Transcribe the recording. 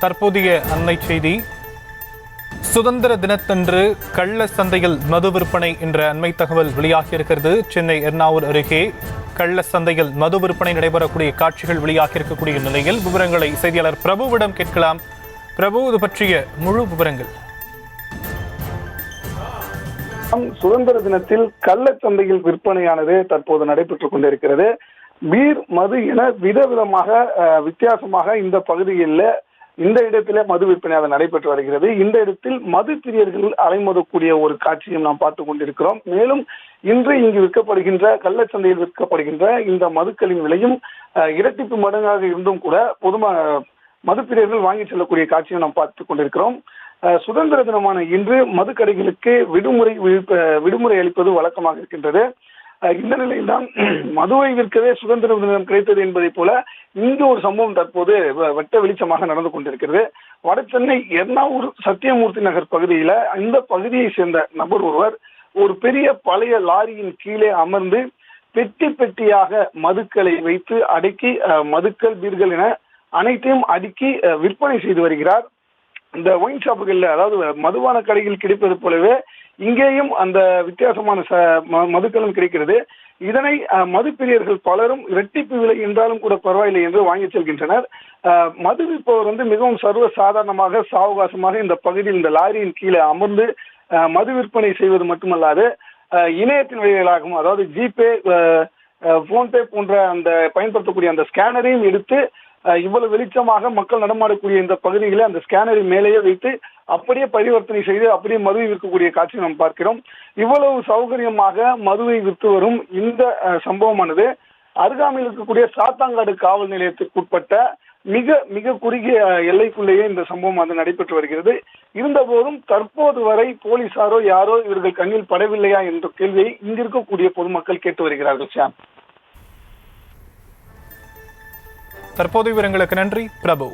தற்போதைய அண்மை செய்தி. சுதந்திர தினத்தன்று கள்ள சந்தையில் மது விற்பனை என்ற அண்மை தகவல் வெளியாகியிருக்கிறது. சென்னை எர்ணாவூர் அருகே கள்ள சந்தையில் மது விற்பனை நடைபெறக்கூடிய காட்சிகள் வெளியாகியிருக்கக்கூடிய நிலையில் விவரங்களை செய்தியாளர் பிரபுவிடம் கேட்கலாம். பிரபு, இது பற்றிய முழு விவரங்கள். சுதந்திர தினத்தில் கள்ளச்சந்தையில் விற்பனையானது தற்போது நடைபெற்றுக் கொண்டிருக்கிறது. பீர், மது என விதவிதமாக வித்தியாசமாக இந்த பகுதியில் இந்த இடத்திலே மது விற்பனை நடைபெற்று வருகிறது. இந்த இடத்தில் மது பிரியர்கள் அலைமோதக்கூடிய ஒரு காட்சியும் நாம் பார்த்துக் கொண்டிருக்கிறோம். மேலும் இன்று இங்கு விற்கப்படுகின்ற கள்ளச்சந்தையில் விற்கப்படுகின்ற இந்த மதுக்களின் விலையும் இரட்டிப்பு மடங்காக இருந்தும் கூட மது பிரியர்கள் வாங்கி செல்லக்கூடிய காட்சியும் நாம் பார்த்துக் கொண்டிருக்கிறோம். சுதந்திர தினமான இன்று மதுக்கடைகளுக்கு விடுமுறை அளிப்பது வழக்கமாக இருக்கின்றது. இந்த நிலையில்தான் மதுவை விற்கவே சுதந்திர தினம் கிடைத்தது என்பதை போல இங்கு ஒரு சம்பவம் தற்போது வெட்ட வெளிச்சமாக நடந்து கொண்டிருக்கிறது. வடசென்னை எர்ணாவூர் சத்தியமூர்த்தி நகர் பகுதியில இந்த பகுதியை சேர்ந்த நபர் ஒருவர் ஒரு பெரிய பழைய லாரியின் கீழே அமர்ந்து பெட்டி பெட்டியாக மதுக்களை வைத்து அடுக்கி மதுக்கள், பீர்கள் என அனைத்தையும் அடுக்கி விற்பனை செய்து வருகிறார். இந்த ஒயின் ஷாப்புகள்ல, அதாவது மதுபான கடைகள் கிடைப்பது போலவே இங்கேயும் அந்த வித்தியாசமான மதுக்களும் கிடைக்கிறது. இதனை மது பிரியர்கள் பலரும் இரட்டிப்பு விலை என்றாலும் கூட பரவாயில்லை என்று வாங்கி செல்கின்றனர். மது விற்பவர் மிகவும் சர்வ சாதாரணமாக சாவகாசமாக இந்த பகுதியில் இந்த லாரியின் கீழே அமர்ந்து மது விற்பனை செய்வது மட்டுமல்லாது இணையத்தின் வழிகளாகவும், அதாவது ஜிபே, போன்பே போன்ற அந்த பயன்படுத்தக்கூடிய அந்த ஸ்கேனரையும் எடுத்து இவ்வளவு வெளிச்சமாக மக்கள் நடமாடக்கூடிய இந்த பகுதிகளை அந்த ஸ்கேனரை மேலேயே வைத்து அப்படியே பரிவர்த்தனை செய்து அப்படியே மதுவை விற்கக்கூடிய காட்சி நாம் பார்க்கிறோம். இவ்வளவு சௌகரியமாக மதுவை விற்று வரும் இந்த சம்பவமானது அருகாமையில் இருக்கக்கூடிய சாத்தாங்காடு காவல் நிலையத்திற்கு உட்பட்ட மிக மிக குறுகிய எல்லைக்குள்ளேயே இந்த சம்பவம் நடைபெற்று வருகிறது. இருந்தபோதும் தற்போது வரை போலீசாரோ யாரோ இவர்கள் கண்ணில் படவில்லையா என்ற கேள்வியை இங்கிருக்கக்கூடிய பொதுமக்கள் கேட்டு வருகிறார்கள். ஷாம், தற்போது விவரங்களுக்கு நன்றி பிரபு.